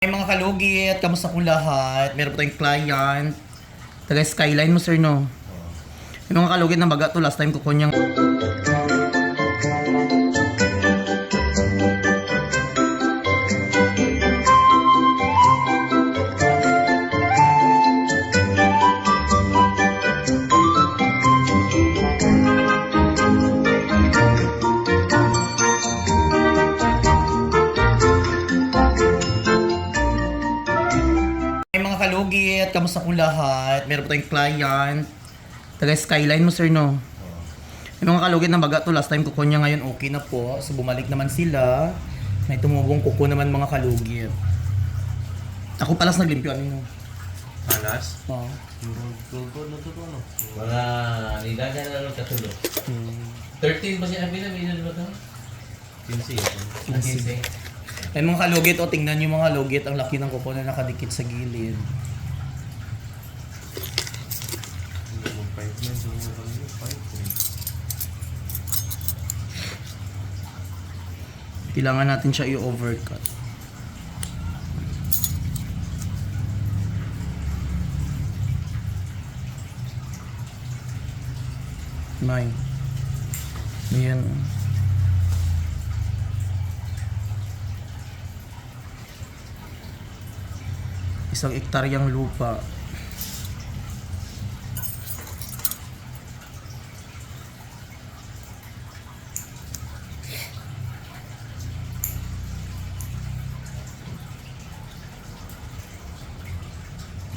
Ay mga kalugit, kamusta po lahat? Meron po tayong client. Taga Skyline mo sir no? Yung mga kalugit na baga to last time ko kunyang Ay mga kalugit, kamusta po lahat? Meron po tayong client. Taga Skyline mo sir no? Yung mga kalugit na baga to last time ko kunya ngayon okay na po. So bumalik naman sila. May tumubong kuko naman mga kalugit. Ako palas naglimpyo ano no? Palas? Oo. Tulpo na to no? Mga nilaga na lang katulog. 13 ba siya pinamilyon mo to? 15. 15. Ay mga kalugit, o tingnan nyo mga kalugit, ang laki ng kuko na nakadikit sa gilid. Yung 5 men, so 5 Kailangan natin siya i-overcut. May. Ayan. Isang ektaryang lupa.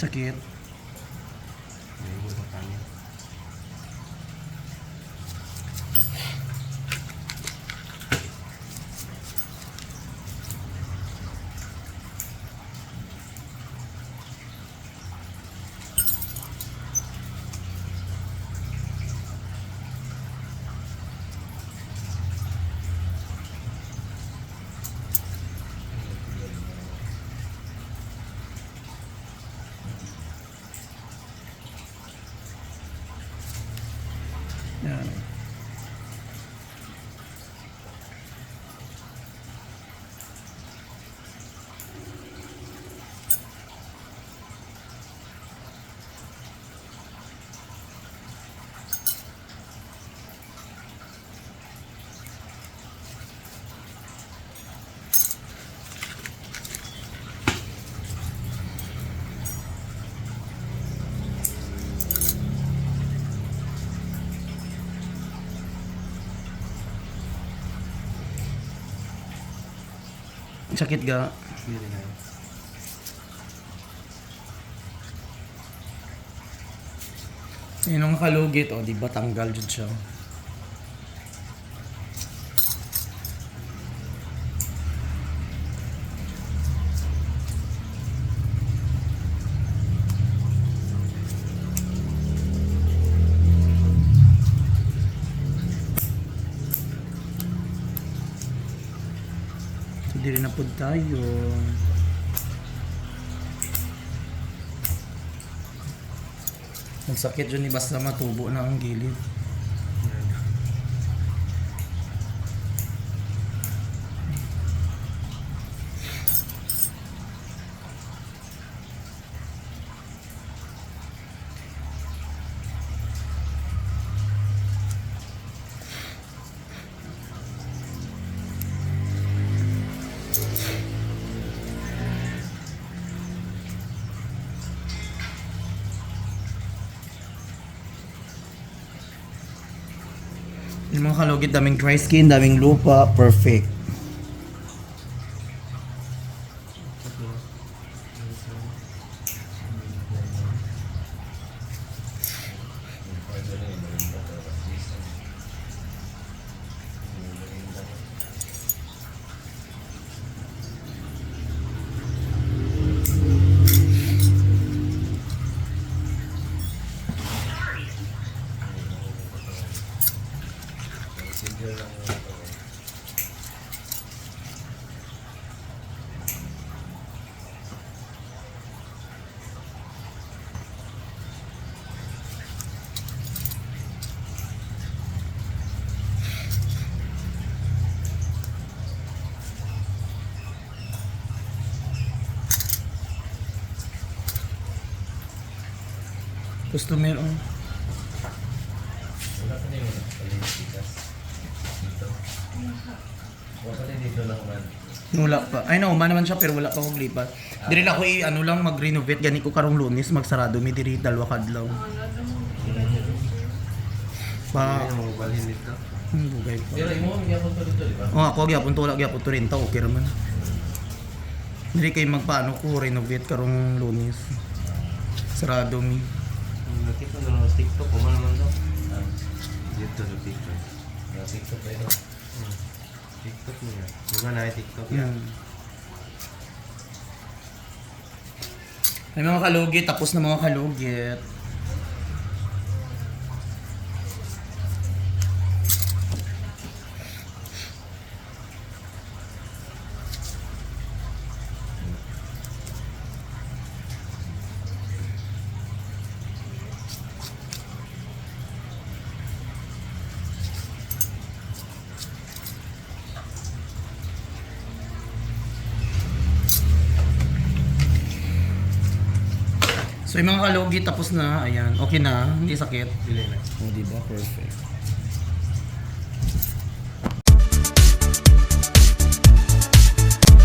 Sakit. Yan. Sakit ga? Really nice. Yun ang kalugit, o di ba tanggal dyan siya. So, di rin na po tayo. Nagsakit dyan ni basta matubo na ang gilid. Yung mga kalugit, daming dry skin, daming lupa, perfect. Customer, oh. Wala pa din yung palitikas. Dito. Wala pa din dito lang man. Wala pa. Ay no, man naman siya pero wala pa akong lipat. Diri lang ako ano lang mag-renovate gani ko karong Lunes magsarado mi diri dalawa kadlaw. Pa, Hindi mo balhin dito. bugay pa. Pero imo ang gyapon to dito, di ba? Oh, ako gyapon to wala gyapon to renta okay ra man. Diri kay magpaano ko renovate karong Lunes. Sarado mi. Nakita na lang sa TikTok, kumana naman daw. Dito sa TikTok. TikTok na ito. TikTok niya. Di ba na TikTok yan? Yan. Ay mga kalugit, tapos na mga kalugit. So yung mga kalugit, tapos na. Ayan, okay na. Hindi sakit. Dili na. Oh, diba? Perfect.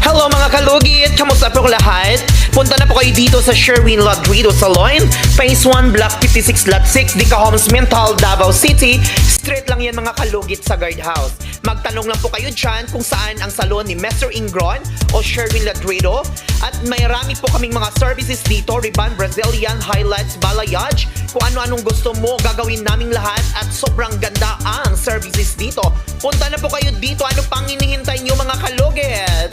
Hello mga kalugit! Kamusta po lahat? Punta na po kayo dito sa Sherwin Ladrido Salon, Phase 1, Block 56, Lot 6, Dica Homes, Mental, Davao City. Straight lang yan mga kalugit sa guardhouse. Magtanong lang po kayo dyan kung saan ang salon ni Mr. Ingron o Sherwin Ladrido. At may rami po kaming mga services dito, Riban, Brazilian, Highlights, Balayage. Kung ano-anong gusto mo, gagawin naming lahat at sobrang ganda ang services dito. Punta na po kayo dito. Ano pang hinihintay nyo mga kalugit?